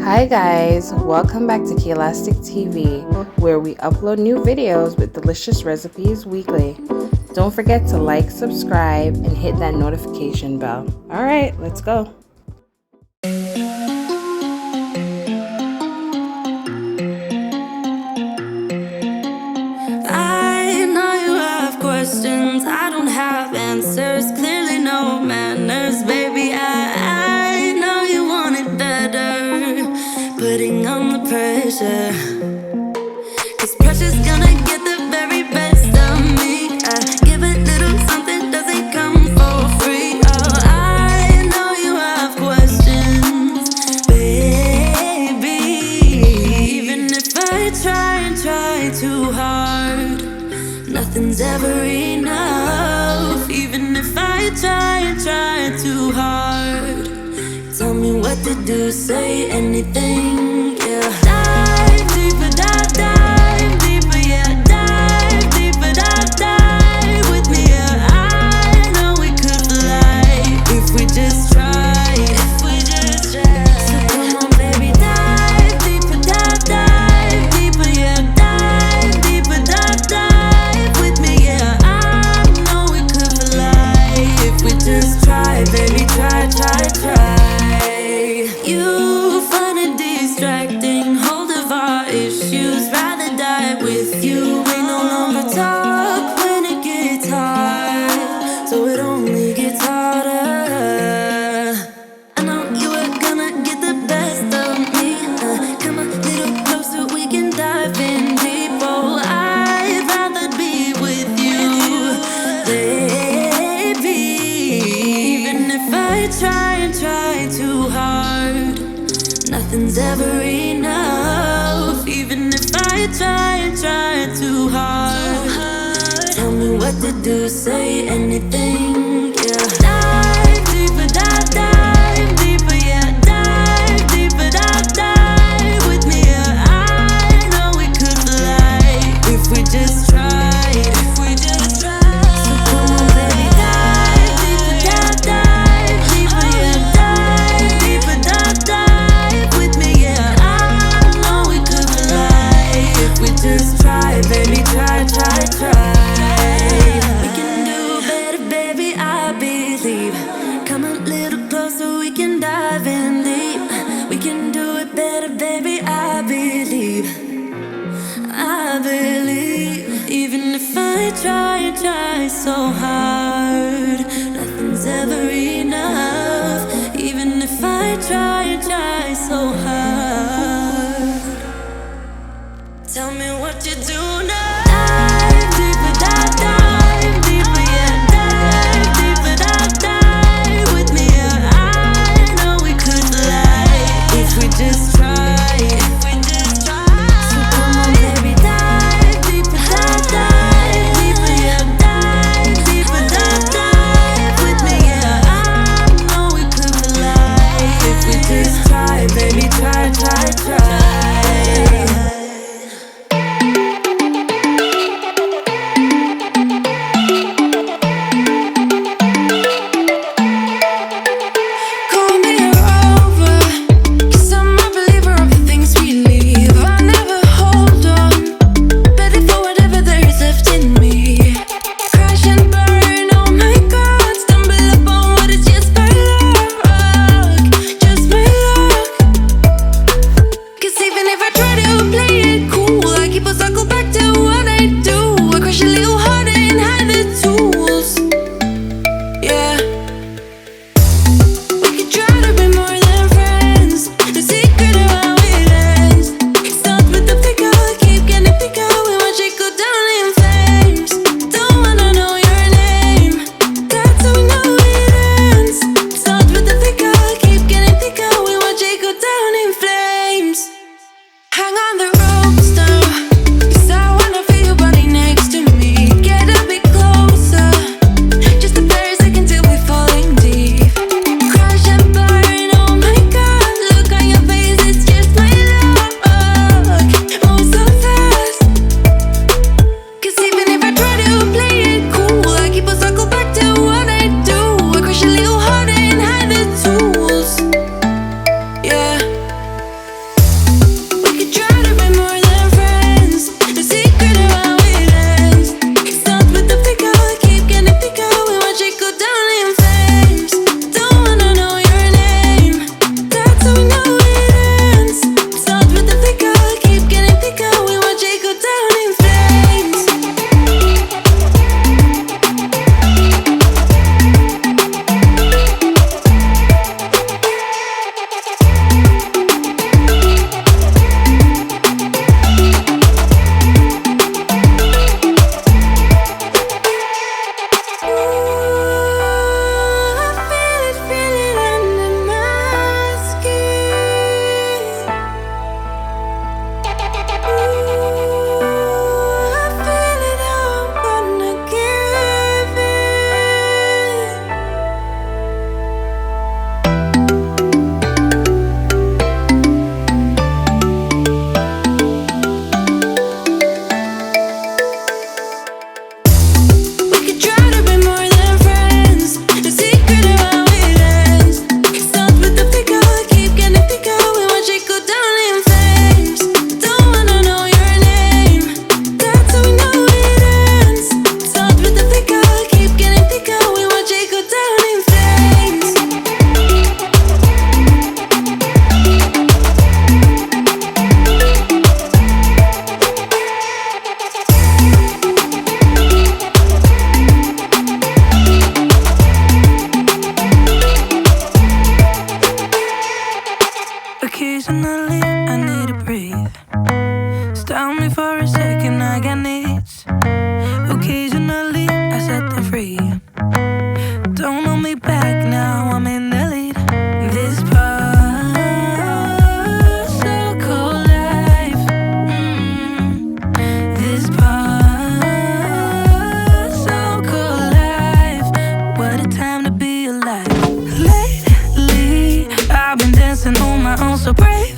Hi guys, welcome back to Keelastic TV, where we upload new videos with delicious recipes weekly. Don't forget to like, subscribe, and hit that notification bell. Alright, let's go. I know you have questions, I don't have answers, clearly no manners, baby. I know you want it better, putting on the pressure, 'cause pressure's gonna get the very best of me. I give a little something, doesn't come for free. Oh, I know you have questions, baby. Even if I try and try too hard, nothing's ever enough. Even if I try and try too hard, tell me what to do, say anything, yeah. Dive deeper, dive deeper, yeah. Dive deeper, dive with me, yeah. I know we could fly if we just try, if we just try. So come on, baby, dive deeper, dive deeper, yeah. Dive deeper, dive with me, yeah. I know we could fly if we just try, baby, try, try, try. You find it distracting, hold of our issues, rather die with you. We no longer talk when it gets hard, so it only gets harder. I know you were gonna get the best of me. Come a little closer, we can dive in deep. Oh, I'd rather be with you, baby. Even if I try and try too hard, nothing's ever enough. Even if I try and try too hard, tell me what to do, say anything, yeah. Dive deeper, dive deeper, yeah. Dive deeper, dive with me, yeah. I know we could fly if we just tried, if we just tried. So come on, baby, dive deeper, dive deeper, yeah. Dive deeper, dive with me, yeah. I know we could fly if we just try, baby, try, try, try. We can do better, baby, I believe. Come a little closer, we can dive in deep. We can do it better, baby, I believe. I believe. Even if I try and try so hard, nothing's ever enough. Even if I try and try so hard, tell me what you do now. Dive deeper, dive deeper, yeah. Dive deeper, dive with me, yeah. I know we could fly if we just try, if we just try. So come on, baby, dive deeper, dive deeper, yeah. Dive deeper, dive with me, yeah. I know we could fly if we just try, baby, try, try, try. Call me a rover, 'cause I'm a believer of the things we leave. I never hold on, ready for whatever there is left in me. Crash and burn, oh my God, stumble upon what is just my luck, just my luck. Occasionally, I need to breathe. Stop me for a second, I got needs. Occasionally, I set them free. Don't hold me back now, I'm in the lead. This particle life, this particle life. What a time to be alive. Lately, I've been dancing on my own, so brave.